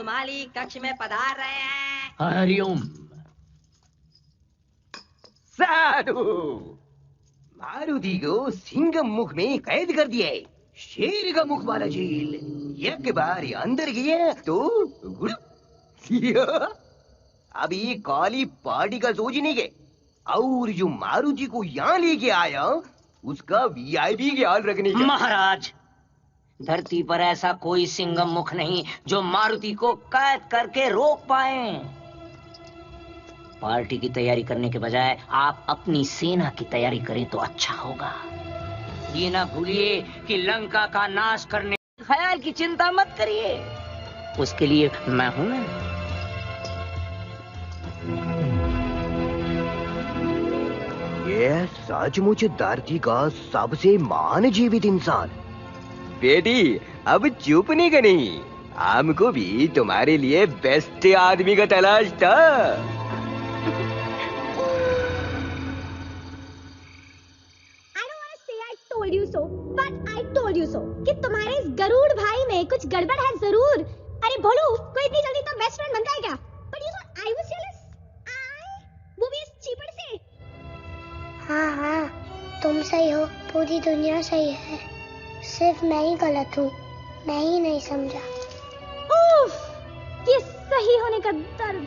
मधुमाली कक्ष में पधार रहे हैं। हरिओम। साधु मारुति को सिंगम मुख में कैद कर दिया है। शेर का मुख वाला जेल। एक बार अंदर गया तो अभी काली पार्टी का सोचने के और जो मारुति को यहाँ लेके आया उसका वीआईपी ख्याल रखने का। महाराज, धरती पर ऐसा कोई सिंगम मुख नहीं जो मारुति को कैद करके रोक पाए। पार्टी की तैयारी करने के बजाय आप अपनी सेना की तैयारी करें तो अच्छा होगा। ये ना भूलिए कि लंका का नाश करने ख्याल की चिंता मत करिए, उसके लिए मैं हूं ना। ये सचमुच धरती का सबसे महान जीवित इंसान। बेटी अब चुप नहीं करनी, हमको भी तुम्हारे लिए बेस्ट आदमी का तलाश था। told you so, but I told you so कि तुम्हारे इस गरुड़ भाई में कुछ गड़बड़ है जरूर। अरे बोलो, कोई इतनी जल्दी तो बेस्ट फ्रेंड बनता है क्या? But you thought I was jealous? वो भी इस चीपड़ से। हाँ, तुम सही हो, पूरी दुनिया सही है, सिर्फ मैं ही गलत हूँ, मैं ही नहीं समझा। उफ, ये सही होने का दर्द।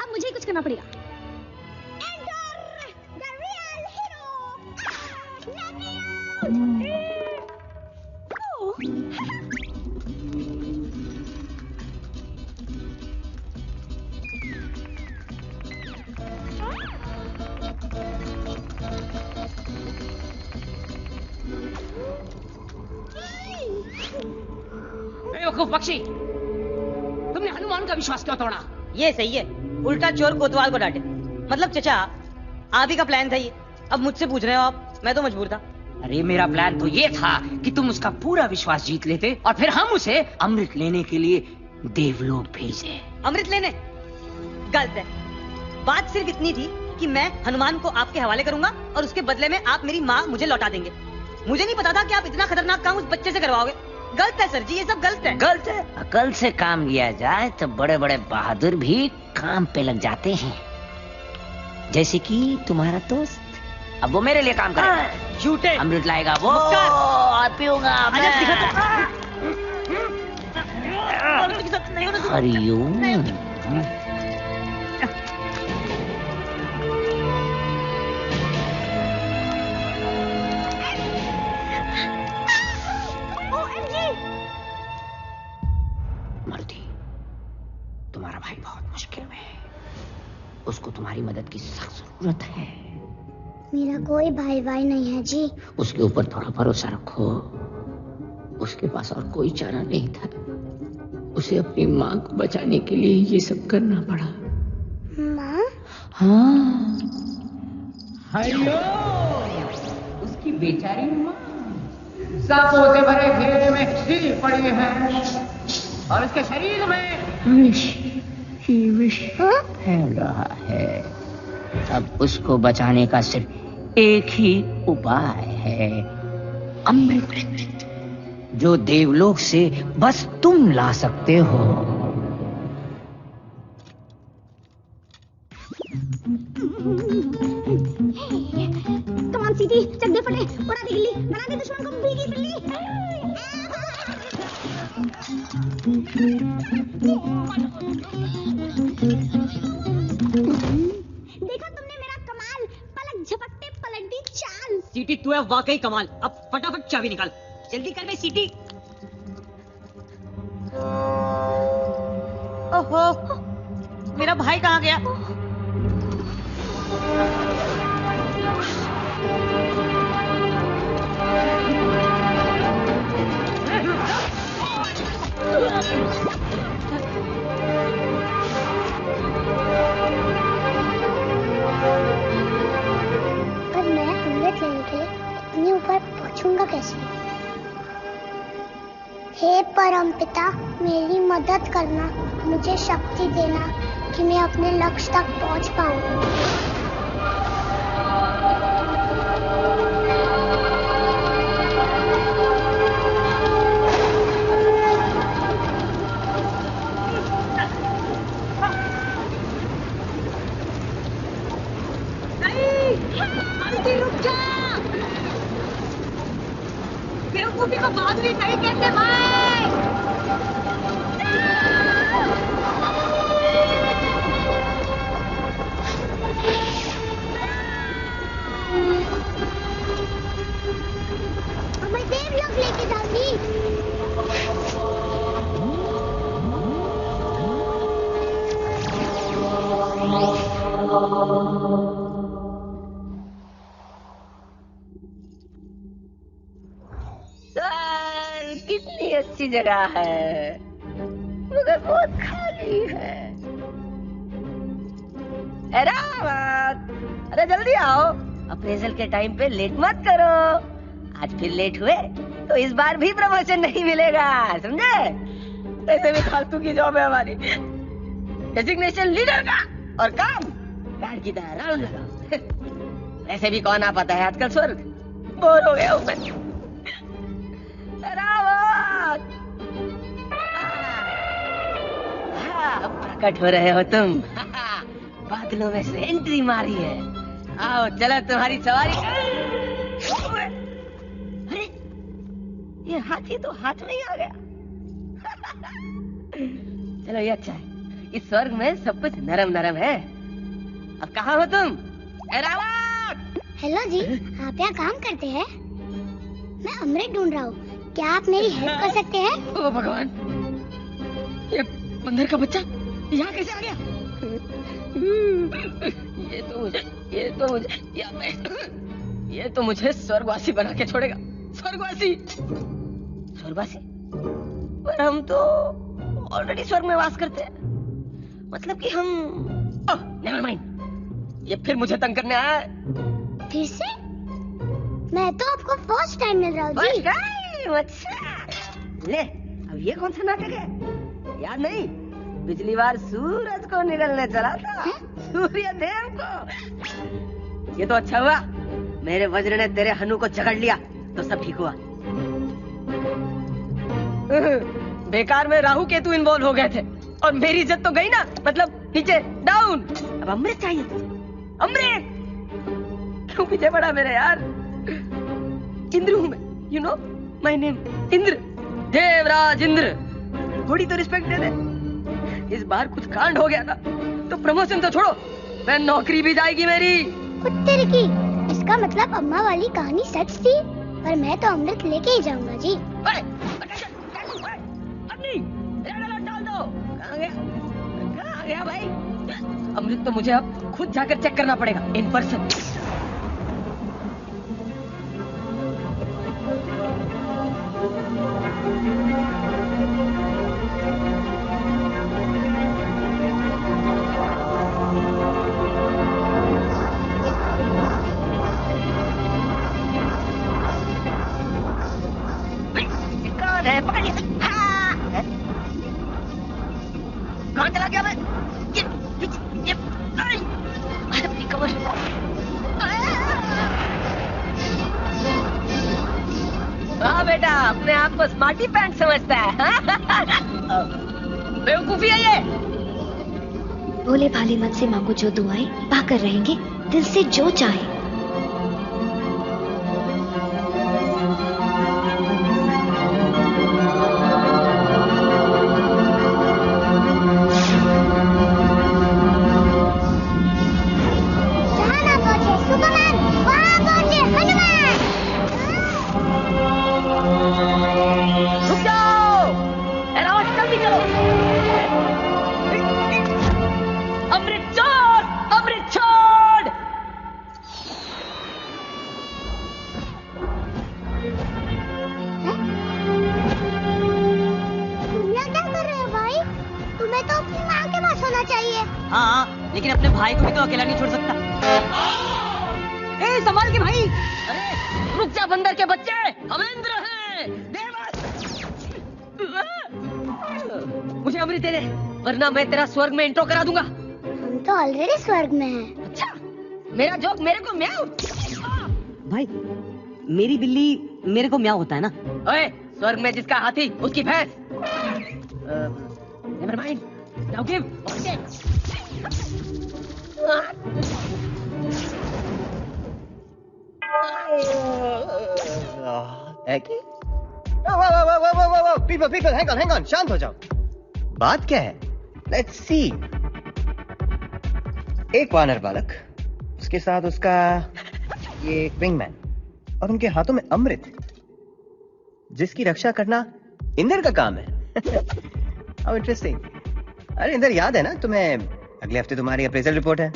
अब मुझे ही कुछ करना पड़ेगा। बेवकूफ पक्षी, तुमने हनुमान का विश्वास क्यों तोड़ा? ये सही है, उल्टा चोर कोतवाल को डांटे। मतलब चचा, आप ही का प्लान था ये। अब मुझसे पूछ रहे हो आप, मैं तो मजबूर था। अरे मेरा प्लान तो ये था कि तुम उसका पूरा विश्वास जीत लेते और फिर हम उसे अमृत लेने के लिए देवलोक भेजे। अमृत लेने? गलत है। बात सिर्फ इतनी थी कि मैं हनुमान को आपके हवाले करूंगा और उसके बदले में आप मेरी माँ मुझे लौटा देंगे। मुझे नहीं पता था कि आप इतना खतरनाक काम उस बच्चे से करवाओगे। गलत है सर जी, ये सब गलत है। गलत है? अकल से काम लिया जाए तो बड़े बड़े बहादुर भी काम पे लग जाते हैं, जैसे कि तुम्हारा दोस्त। अब वो मेरे लिए काम करेगा। झूठे। अमृत लाएगा वो, पीऊंगा मैं। हरिओम। मारुति, तुम्हारा भाई बहुत मुश्किल में है, उसको तुम्हारी मदद की सख्त जरूरत है। मेरा कोई भाई नहीं है जी। उसके ऊपर थोड़ा भरोसा रखो। उसके पास और कोई चारा नहीं था, उसे अपनी माँ को बचाने के लिए ये सब करना पड़ा। माँ? हाँ, हरिओ, उसकी बेचारी माँ सांपों से भरे घेरे में गिरी पड़ी है और उसके शरीर में विष ही विष फैल रहा है। अब उसको बचाने का सिर्फ एक ही उपाय है, अमृत, जो देवलोक से बस तुम ला सकते हो। कमान सीधी, चक दे फटे, उड़ा दे गिल्ली, बना दे दुश्मन को भीगी बिल्ली। देखा तुमने मेरा कमाल, पलक झपकते पलट दी चाल। सीटी तू है वाकई कमाल। अब फटाफट चाबी निकाल, जल्दी कर बे सीटी। ओहो, मेरा भाई कहाँ गया? पर मैं अमृत लेने के लिए इतनी ऊपर पहुंचूंगा कैसे? हे परमपिता, मेरी मदद करना, मुझे शक्ति देना कि मैं अपने लक्ष्य तक पहुंच पाऊं। जा! बेवकूफी को बात नहीं सही कहते भाई। मैं देवलोक लेके जाऊंगी। कितनी अच्छी जगह है, मगर बहुत खाली है। अरे जल्दी आओ, अप्रेजल के टाइम पे लेट मत करो। आज फिर लेट हुए तो इस बार भी प्रमोशन नहीं मिलेगा, समझे? ऐसे भी फालतू की जॉब है हमारी। डेजिग्नेशन लीडर का और काम गार्ड की तरह राउंड लगाओ। ऐसे भी कौन आ पाता है आजकल स्वर्ग, बोर हो गया हूं मैं। प्रकट हो रहे हो तुम। बादलों में से एंट्री मारी है। आओ चलो तुम्हारी सवारी। अरे ये हाथी तो हाथ में ही आ गया। चलो ये अच्छा है, इस स्वर्ग में सब कुछ नरम नरम है। अब कहाँ हो तुम? हेलो जी, आप यहाँ काम करते हैं? मैं अमृत ढूंढ रहा हूँ, क्या आप मेरी हेल्प कर सकते हैं? ओ भगवान, ये बंदर का बच्चा यहाँ कैसे आ गया? ये तो मुझे स्वर्गवासी बना के छोड़ेगा। स्वर्गवासी पर हम तो ऑलरेडी स्वर्ग में वास करते हैं। मतलब कि हम नेवर माइंड, ये फिर मुझे तंग करने आया है। फिर से? मैं तो आपको फर्स्ट टाइम मिल रहा हूँ जी। अच्छा ले, अब ये कौन सा नाटक है? याद नहीं, पिछली बार सूरज को निगलने चला था, सूर्य देव को। ये तो अच्छा हुआ मेरे वज्र ने तेरे हनु को जकड़ लिया, तो सब ठीक हुआ। बेकार में राहु केतु इन्वॉल्व हो गए थे और मेरी इज्जत तो गई ना, मतलब नीचे डाउन। अब अमृत चाहिए तुझे, अमृत। क्यों पीछे पड़ा मेरे यार? इंद्र हूँ मैं, you know my name Indra, Devraj Indra. थोड़ी तो रिस्पेक्ट दे दे। इस बार कुछ कांड हो गया था तो प्रमोशन तो छोड़ो, मैं नौकरी भी जाएगी मेरी। कुत्ते की, इसका मतलब अम्मा वाली कहानी सच थी, पर मैं तो अमृत लेके ही जाऊंगा जी। डाल दो। कहाँ गया भाई? अमृत तो मुझे अब खुद जाकर चेक करना पड़ेगा इन पर्सन। कहाँ चला गया मैं? ये अपनी कमर। हाँ बेटा, अपने आप को स्मार्टी पैंट समझता है। बेवकूफी है ये। भोले भाले मन से मांगो जो दुआएं, पाकर रहेंगे दिल से जो चाहे। लेकिन अपने भाई को भी तो अकेला नहीं छोड़ सकता। ए, संभाल के भाई। अरे रुक जा बंदर के बच्चे, हम इंद्र हैं, देवस। मुझे अमृत दे दे, वरना मैं तेरा स्वर्ग में इंट्रो करा दूंगा। हम तो ऑलरेडी स्वर्ग में हैं। अच्छा, मेरा जोक मेरे को म्याऊ। भाई मेरी बिल्ली मेरे को म्याऊ होता है ना। ओए, स्वर्ग में जिसका हाथी उसकी भैंस। नेवर माइंड, नाउ गिव और टेक। है कि people, hang on, शांत हो जाओ। बात क्या है? Let's see। एक वानर बालक, उसके साथ उसका ये विंगमैन, और उनके हाथों में अमृत, जिसकी रक्षा करना इंद्र का काम है। How interesting। अरे इंद्र, याद है ना तुम्हें, अगले हफ्ते तुम्हारी अप्रेजल रिपोर्ट है।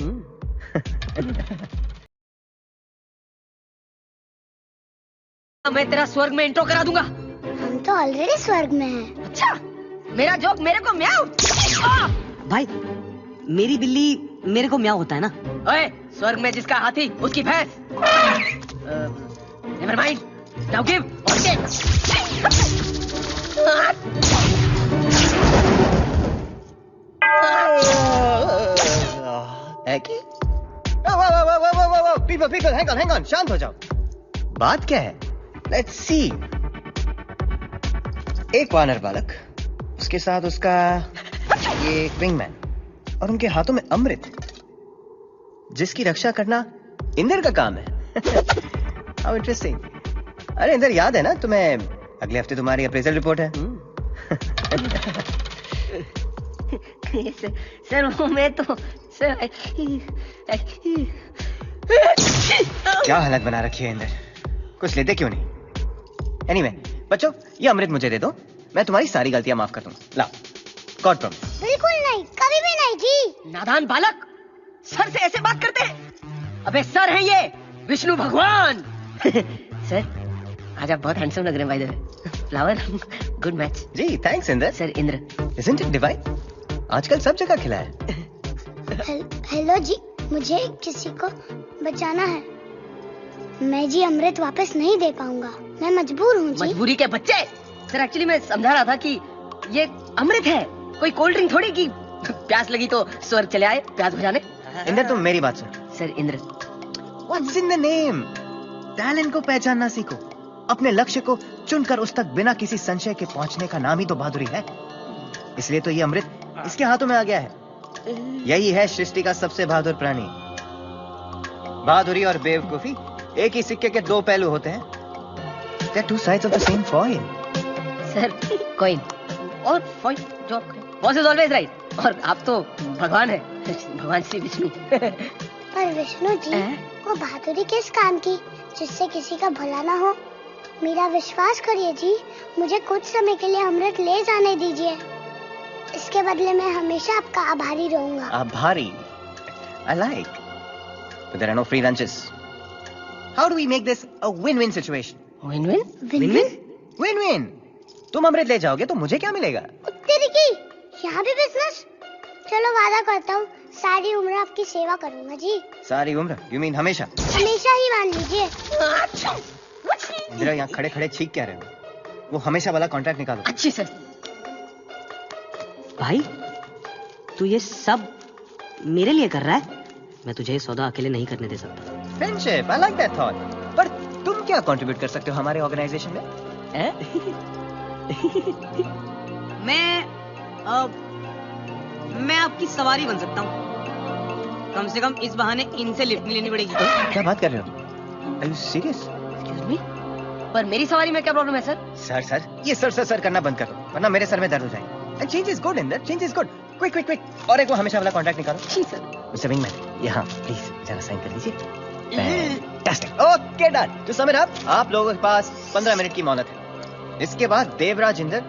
मैं तेरा स्वर्ग में इंट्रो करा दूंगा। हम तो ऑलरेडी स्वर्ग में हैं। अच्छा, मेरा जोक मेरे को म्याऊ। भाई, मेरी बिल्ली मेरे को म्याऊ होता है ना। ओए, स्वर्ग में जिसका हाथी उसकी भैंस। नेवर माइंड, नाउ गिव और टेक। है कि people, hang on, शांत हो जाओ। बात क्या है? Let's see। एक वानर बालक, उसके साथ उसका ये विंगमैन, और उनके हाथों में अमृत, जिसकी रक्षा करना इंद्र का काम है। How interesting। अरे इंद्र, याद है ना तुम्हें, अगले हफ्ते तुम्हारी अप्रेजल रिपोर्ट है। सर वो मैं तो सर क्या हालत बना रखी है इंद्र, कुछ लेते क्यों नहीं? एनीवे, बच्चों, ये अमृत मुझे दे दो, मैं तुम्हारी सारी गलतियां माफ कर दूंगा। लाओ, गॉड प्रॉमिस। बिल्कुल नहीं, कभी भी नहीं जी। नादान बालक, सर से ऐसे बात करते हैं? अबे सर है ये विष्णु भगवान। सर, आज आप बहुत हैंडसम लग रहे हैं by the way. Flower, good match. जी, thanks Indra. Sir Indra. Isn't it divine? आजकल सब जगह खिला है। हेलो जी, मुझे किसी को बचाना है। मैं जी अमृत वापस नहीं दे पाऊंगा, मैं मजबूर हूँ जी। मजबूरी के बच्चे। सर एक्चुअली मैं समझा रहा था कि ये अमृत है, कोई कोल्ड ड्रिंक थोड़ी कि प्यास लगी तो स्वर्ग चले आए प्यास बुझाने। इंद्र, तुम मेरी बात सुन। Sir Indra. What's in the name? Talent को पहचानना सीखो, अपने लक्ष्य को चुनकर उस तक बिना किसी संशय के पहुंचने का नाम ही तो बहादुरी है। इसलिए तो ये अमृत इसके हाथों में आ गया है। यही है सृष्टि का सबसे बहादुर प्राणी। बहादुरी और बेवकूफी एक ही सिक्के के दो पहलू होते हैं। They're two sides of the same coin। Sir, coin और फॉइन, जो बॉस इज ऑलवेज राइट। और आप तो भगवान है, भगवान श्री विष्णु। पर विष्णु जी, वो बहादुरी किस काम की जिससे किसी का भला ना हो? मेरा विश्वास करिए जी, मुझे कुछ समय के लिए अमृत ले जाने दीजिए। इसके बदले मैं हमेशा आपका आभारी रहूंगा। आभारी? I like। But there are no free lunches। How do we make this a win-win situation? Win-win? Win-win? Win-win। तुम अमृत ले जाओगे तो मुझे क्या मिलेगा? तेरी की यहाँ भी बिजनेस? चलो वादा करता हूँ, सारी उम्र आपकी सेवा करूंगा जी। सारी उम्र? You mean हमेशा? हमेशा ही मान लीजिए। इंदिरा, यहाँ खड़े खड़े छींक क्या रहे हो? वो हमेशा वाला कॉन्ट्रैक्ट निकालो। अच्छी सर। भाई, तू ये सब मेरे लिए कर रहा है? मैं तुझे ये सौदा अकेले नहीं करने दे सकता। Friendship, I like that thought. पर तुम क्या कंट्रीब्यूट कर सकते हो हमारे ऑर्गेनाइजेशन में? मैं आपकी सवारी बन सकता हूँ। कम से कम इस बहाने इनसे लिफ्ट नहीं लेनी पड़ेगी। क्या बात कर रहे हो? Are you serious? Excuse me? पर मेरी सवारी में क्या प्रॉब्लम है सर? सर, ये सर करना बंद कर दो, वरना मेरे सर में दर्द हो जाएगा। And change is good, Inder, change is good. Quick। और एक वो हमेशा वाला कॉन्ट्रैक्ट निकालो। जी सर। मिस्टर विंगमैन, यहाँ प्लीज जरा साइन कर लीजिए। Fantastic. Okay, done. To sum it up, आप लोगों के पास 15 मिनट की मोहलत है। इसके बाद देवराज इंद्र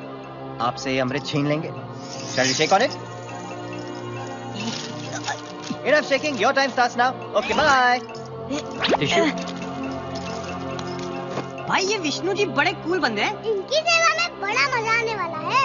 आपसे ये अमृत छीन लेंगे। Shall we shake on it? Enough shaking. Your time starts now. Okay, bye. Tissue. भाई, ये विष्णु जी बड़े कूल बंदे हैं। इनकी सेवा में बड़ा मजा आने वाला है।